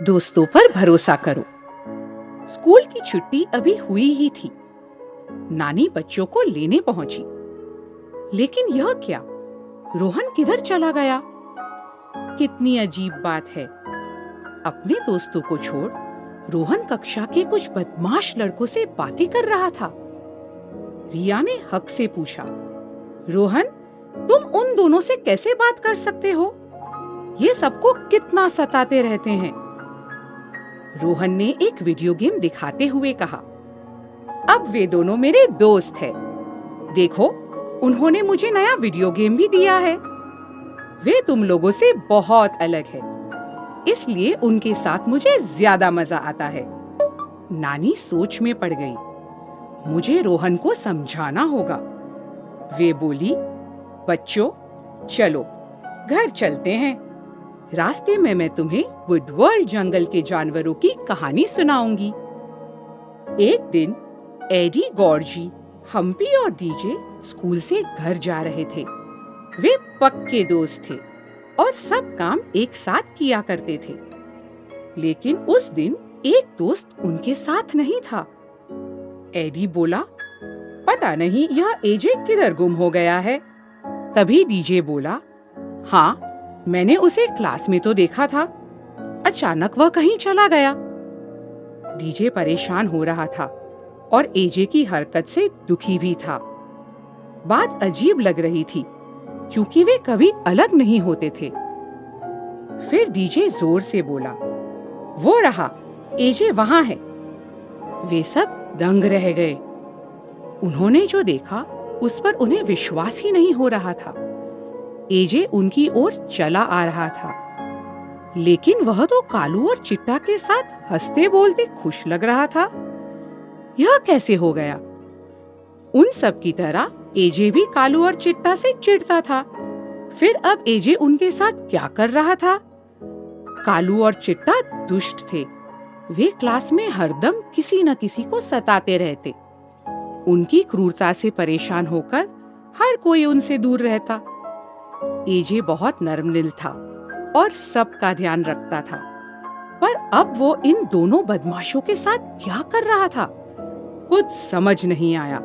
दोस्तों पर भरोसा करो। स्कूल की छुट्टी अभी हुई ही थी। नानी बच्चों को लेने पहुंची, लेकिन यह क्या, रोहन किधर चला गया? कितनी अजीब बात है। अपने दोस्तों को छोड़ रोहन कक्षा के कुछ बदमाश लड़कों से बातें कर रहा था। रिया ने हक से पूछा, रोहन, तुम उन दोनों से कैसे बात कर सकते हो? ये सबको कितना सताते रहते हैं। रोहन ने एक वीडियो गेम दिखाते हुए कहा, अब वे दोनों मेरे दोस्त हैं। देखो, उन्होंने मुझे नया वीडियो गेम भी दिया है। वे तुम लोगों से बहुत अलग है, इसलिए उनके साथ मुझे ज्यादा मजा आता है। नानी सोच में पड़ गई। मुझे रोहन को समझाना होगा। वे बोली, बच्चों, चलो घर चलते हैं। रास्ते में मैं तुम्हें वुडवर्ल्ड जंगल के जानवरों की कहानी सुनाऊंगी। एक दिन एडी, गॉर्जी, हम्पी और डीजे स्कूल से घर जा रहे थे। वे पक्के दोस्त थे और सब काम एक साथ किया करते थे। लेकिन उस दिन एक दोस्त उनके साथ नहीं था। एडी बोला, पता नहीं यह एजे किधर गुम हो गया है। तभी डीजे बोला, हाँ, मैंने उसे क्लास में तो देखा था। अचानक वह कहीं चला गया। डीजे परेशान हो रहा था और एजे की हरकत से दुखी भी था। बात अजीब लग रही थी क्योंकि वे कभी अलग नहीं होते थे। फिर डीजे जोर से बोला, वो रहा, एजे वहां है। वे सब दंग रह गए। उन्होंने जो देखा उस पर उन्हें विश्वास ही नहीं हो रहा था। एजे उनकी ओर चला आ रहा था, लेकिन वह तो कालू और चिट्टा के साथ हंसते बोलते खुश लग रहा था। यह कैसे हो गया? उन सब की तरह एजे भी कालू और चिट्टा से चिढ़ता था। फिर अब एजे उनके साथ क्या कर रहा था? कालू और चिट्टा दुष्ट थे। वे क्लास में हरदम किसी न किसी को सताते रहते। उनकी क्रूरता से परेशान होकर हर कोई उनसे दूर रहता। एजे बहुत नर्मदिल था और सबका ध्यान रखता था, पर अब वो इन दोनों बदमाशों के साथ क्या कर रहा था, कुछ समझ नहीं आया।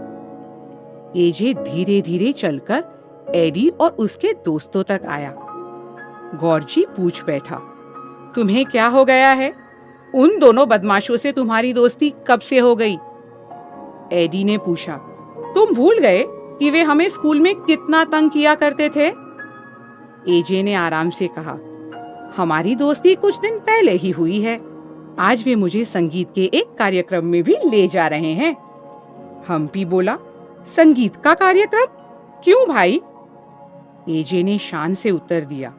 एजे धीरे धीरे चलकर एडी और उसके दोस्तों तक आया। गॉर्जी पूछ बैठा, तुम्हें क्या हो गया है? उन दोनों बदमाशों से तुम्हारी दोस्ती कब से हो गई? एडी ने पूछा, तुम भूल गए कि वे हमें स्कूल में कितना तंग किया करते थे? एजे ने आराम से कहा, हमारी दोस्ती कुछ दिन पहले ही हुई है। आज वे मुझे संगीत के एक कार्यक्रम में भी ले जा रहे हैं। हम्पी बोला, संगीत का कार्यक्रम? क्यों भाई? एजे ने शान से उत्तर दिया,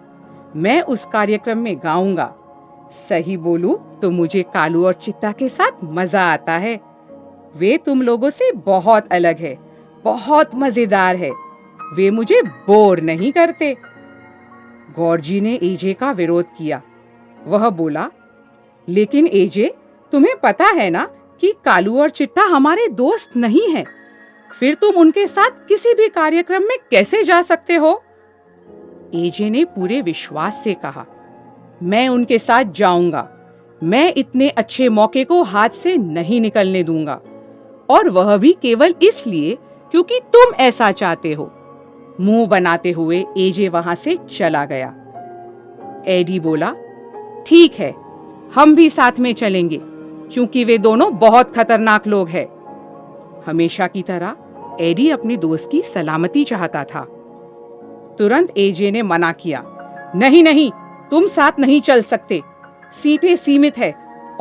मैं उस कार्यक्रम में गाऊंगा। सही बोलूं तो मुझे कालू और चिट्टा के साथ मजा आता है। वे तुम लोगों से बहुत अलग है, बहुत मजेदार है। वे मुझे बोर नहीं करते। गॉर्जी ने एजे का विरोध किया। वह बोला, लेकिन एजे, तुम्हें पता है ना कि कालू और चिट्टा हमारे दोस्त नहीं हैं। फिर तुम उनके साथ किसी भी कार्यक्रम में कैसे जा सकते हो? एजे ने पूरे विश्वास से कहा, मैं उनके साथ जाऊंगा। मैं इतने अच्छे मौके को हाथ से नहीं निकलने दूंगा, और वह भी केवल इसलिए क्योंकि तुम ऐसा चाहते हो। मुंह बनाते हुए एजे वहां से चला गया। एडी बोला, ठीक है, हम भी साथ में चलेंगे क्योंकि वे दोनों बहुत खतरनाक लोग हैं। हमेशा की तरह एडी अपने दोस्त की सलामती चाहता था। तुरंत एजे ने मना किया, नहीं नहीं, तुम साथ नहीं चल सकते। सीटें सीमित है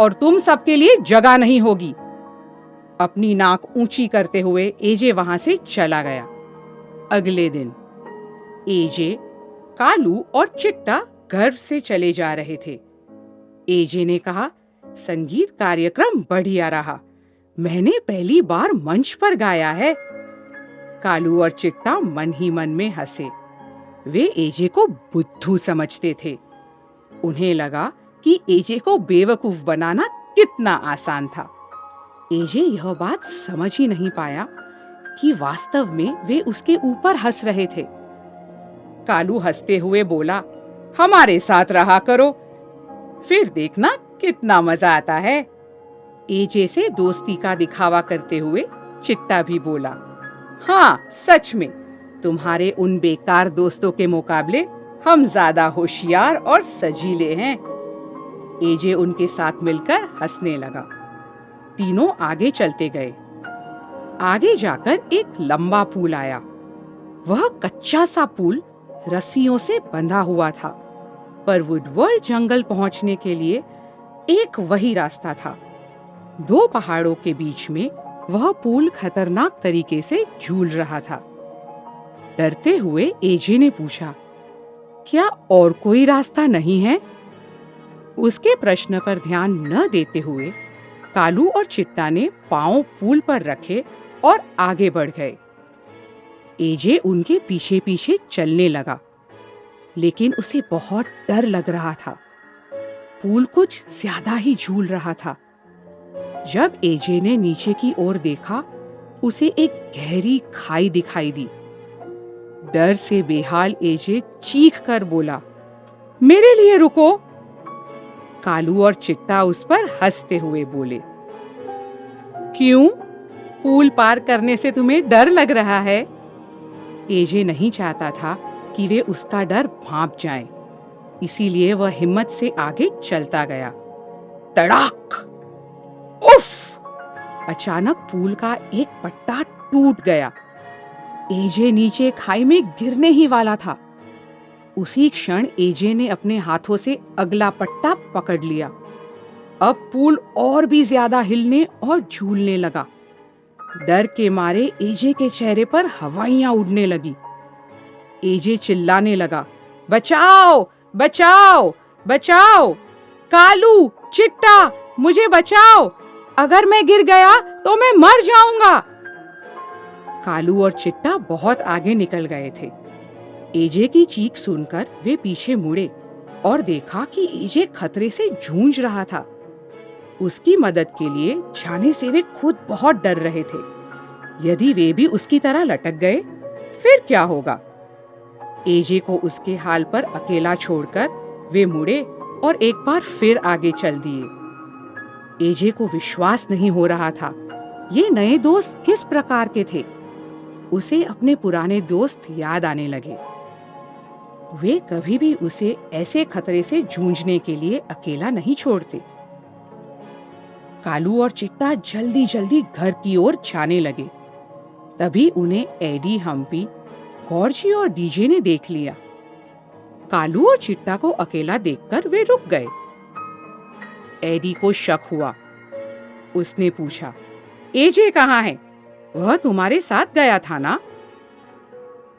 और तुम सबके लिए जगह नहीं होगी। अपनी नाक ऊंची करते हुए एजे वहां से चला गया। अगले दिन एजे, कालू और चिट्टा घर से चले जा रहे थे। एजे ने कहा, संगीत कार्यक्रम बढ़िया रहा। मैंने पहली बार मंच पर गाया है। कालू और चिट्टा मन ही मन में हंसे। वे एजे को बुद्धू समझते थे। उन्हें लगा कि एजे को बेवकूफ बनाना कितना आसान था। एजे यह बात समझ ही नहीं पाया कि वास्तव में वे उसके ऊपर हंस रहे थे। कालू हंसते हुए बोला, हमारे साथ रहा करो, फिर देखना कितना मजा आता है। एजे से दोस्ती का दिखावा करते हुए चिट्टा भी बोला, हाँ सच में तुम्हारे उन बेकार दोस्तों के मुकाबले हम ज्यादा होशियार और सजीले हैं। एजे उनके साथ मिलकर हंसने लगा। तीनों आगे चलते गए। आगे जाकर एक लंबा पुल आया। वह कच्चा सा पुल रस्सियों से बंधा हुआ था, पर वुडवर्ल्ड जंगल पहुंचने के लिए एक वही रास्ता था। दो पहाड़ों के बीच में वह पुल खतरनाक तरीके से झूल रहा था। डरते हुए एजे ने पूछा, क्या और कोई रास्ता नहीं है? उसके प्रश्न पर ध्यान न देते हुए कालू और चिट्टा ने पांव पुल पर रखे और आगे बढ़ गए। एजे उनके पीछे पीछे चलने लगा, लेकिन उसे बहुत डर लग रहा था। पुल कुछ ज्यादा ही झूल रहा था। जब एजे ने नीचे की ओर देखा, उसे एक गहरी खाई दिखाई दी। डर से बेहाल एजे चीख कर बोला, मेरे लिए रुको। कालू और चिट्टा उस पर हंसते हुए बोले, क्यों? पुल पार करने से तुम्हें डर लग रहा है? एजे नहीं चाहता था कि वे उसका डर भांप जाएं, इसीलिए वह हिम्मत से आगे चलता गया। तड़ाक! उफ! अचानक पुल का एक पट्टा टूट गया। एजे नीचे खाई में गिरने ही वाला था। उसी क्षण एजे ने अपने हाथों से अगला पट्टा पकड़ लिया। अब पुल और भी ज्यादा हिलने और झूलने लगा। डर के मारे एजे के चेहरे पर हवाइयां उड़ने लगी। एजे चिल्लाने लगा, बचाओ बचाओ बचाओ! कालू, चिट्टा, मुझे बचाओ! अगर मैं गिर गया तो मैं मर जाऊंगा। कालू और चिट्टा बहुत आगे निकल गए थे। एजे की चीख सुनकर वे पीछे मुड़े और देखा कि एजे खतरे से जूझ रहा था। उसकी मदद के लिए जाने से वे खुद बहुत डर रहे थे। यदि वे भी उसकी तरह लटक गए, फिर क्या होगा? एजे को उसके हाल पर अकेला छोड़कर वे मुड़े और एक बार फिर आगे चल दिए। एजे को विश्वास नहीं हो रहा था। ये नए दोस्त किस प्रकार के थे? उसे अपने पुराने दोस्त याद आने लगे। वे कभी भी उसे ऐसे खतरे से जूझने के लिए अकेला नहीं छोड़ते। कालू और चिट्टा जल्दी जल्दी घर की ओर जाने लगे। तभी उन्हें एडी, हम्पी, गॉर्जी और डीजे ने देख लिया। कालू और चिट्टा को अकेला देखकर वे रुक गए। एडी को शक हुआ। उसने पूछा, एजे कहाँ है? वह तुम्हारे साथ गया था ना?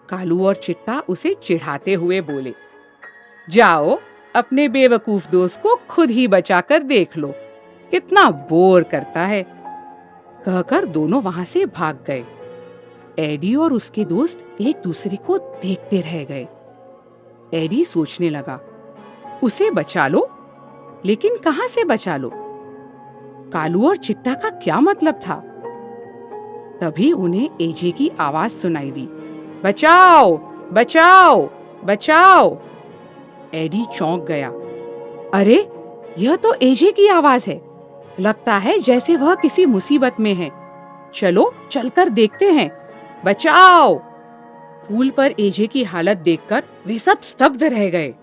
कालू और चिट्टा उसे चिढ़ाते हुए बोले, जाओ अपने बेवकूफ दोस्त को खुद ही बचाकर देख लो, कितना बोर करता है। कहकर दोनों वहां से भाग गए। एडी और उसके दोस्त एक दूसरे को देखते रह गए। एडी सोचने लगा, उसे बचा लो, लेकिन कहां से बचा लो? कालू और चिट्टा का क्या मतलब था? तभी उन्हें एजे की आवाज सुनाई दी, बचाओ बचाओ बचाओ! एडी चौंक गया। अरे, यह तो एजे की आवाज है। लगता है जैसे वह किसी मुसीबत में है। चलो चलकर देखते हैं। बचाओ! पुल पर एजे की हालत देखकर वे सब स्तब्ध रह गए।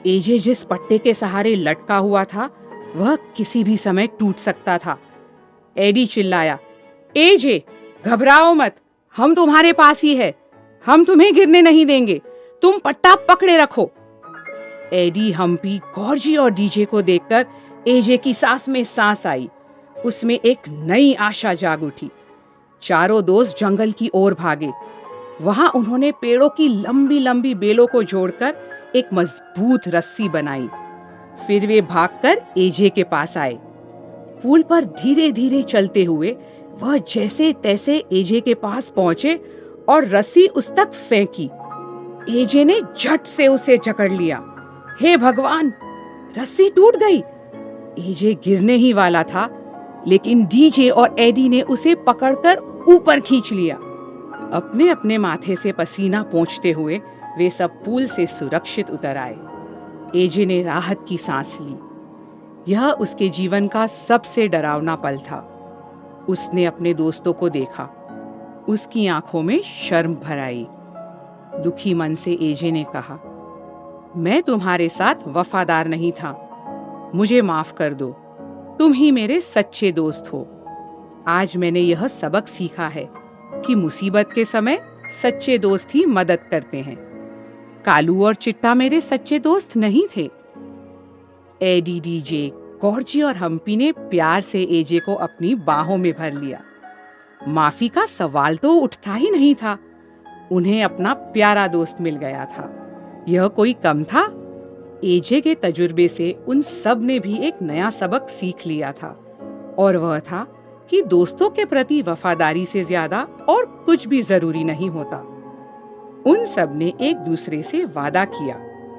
एजे जिस पट्टे के सहारे लटका हुआ था, वह किसी भी समय टूट सकता था। एडी चिल्लाया, एजे, घबराओ मत, हम तुम्हारे पास ही है। हम तुम्हें गिरने नहीं देंगे। तुम पट्टा पकड़े रखो। एडी, हम्पी, गॉर्जी और डीजे को देखकर एजे की सांस में सांस आई। उसमें एक नई आशा जाग उठी। चारों दोस्त जंगल की ओर भागे। वहां उन्होंने पेड़ों की लंबी लंबी बेलों को जोड़कर एक मजबूत रस्सी बनाई। फिर वे भागकर एजे के पास आए। पुल पर धीरे धीरे चलते हुए वह जैसे तैसे एजे के पास पहुंचे और रस्सी उस तक फेंकी। एजे ने झट से उसे जकड़ लिया। हे भगवान, रस्सी टूट गई। एजे गिरने ही वाला था, लेकिन डीजे और एडी ने उसे पकड़कर ऊपर खींच लिया। अपने अपने माथे से पसीना पोंछते हुए वे सब पुल से सुरक्षित उतर आए। एजे ने राहत की सांस ली। यह उसके जीवन का सबसे डरावना पल था। उसने अपने दोस्तों को देखा। उसकी आंखों में शर्म भर आई। दुखी मन से एजे ने कहा, मैं तुम्हारे साथ वफादार नहीं था। मुझे माफ कर दो। तुम ही मेरे सच्चे दोस्त हो। आज मैंने यह सबक सीखा है कि मुसीबत के समय सच्चे दोस्त ही मदद करते हैं। कालू और चिट्टा मेरे सच्चे दोस्त नहीं थे। एडी, डीजे, गौरजी और हम्पी ने प्यार से एजे को अपनी बाहों में भर लिया। माफी का सवाल तो उठता ही नहीं था। उन्हें अपना प्यारा दोस्त मिल गया था। यह कोई कम था? एजे के तजुर्बे से उन सब ने भी एक नया सबक सीख लिया था, और वह था कि दोस्तों के प्रति वफादारी से ज्यादा और कुछ भी जरूरी नहीं होता। उन सब ने एक दूसरे से वादा किया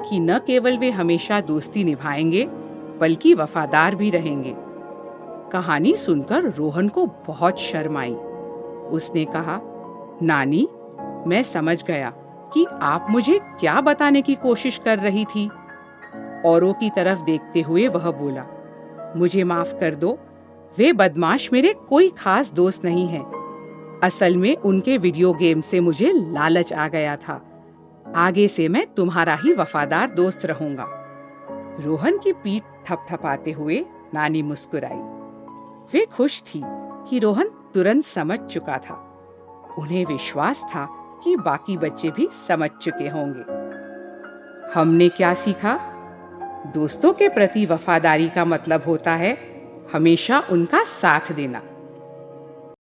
कि न केवल वे हमेशा दोस्ती निभाएंगे बल्कि वफादार भी रहेंगे। कहानी सुनकर रोहन को बहुत शर्म आई। उसने कहा, नानी, मैं समझ गया कि आप मुझे क्या बताने की कोशिश कर रही थी। औरों की तरफ देखते हुए वह बोला, मुझे माफ कर दो। वे बदमाश मेरे कोई खास दोस्त नहीं हैं। असल में उनके वीडियो गेम से मुझे लालच आ गया था। आगे से मैं तुम्हारा ही वफादार दोस्त रहूंगा। रोहन की पीठ थपथपाते हुए नानी मुस्कुराई। वे खुश थी कि रोहन तुरंत समझ चुका था। उन्हें विश्वास था कि बाकी बच्चे भी समझ चुके होंगे। हमने क्या सीखा? दोस्तों के प्रति वफादारी का मतलब होता है हमेशा उनका साथ देना।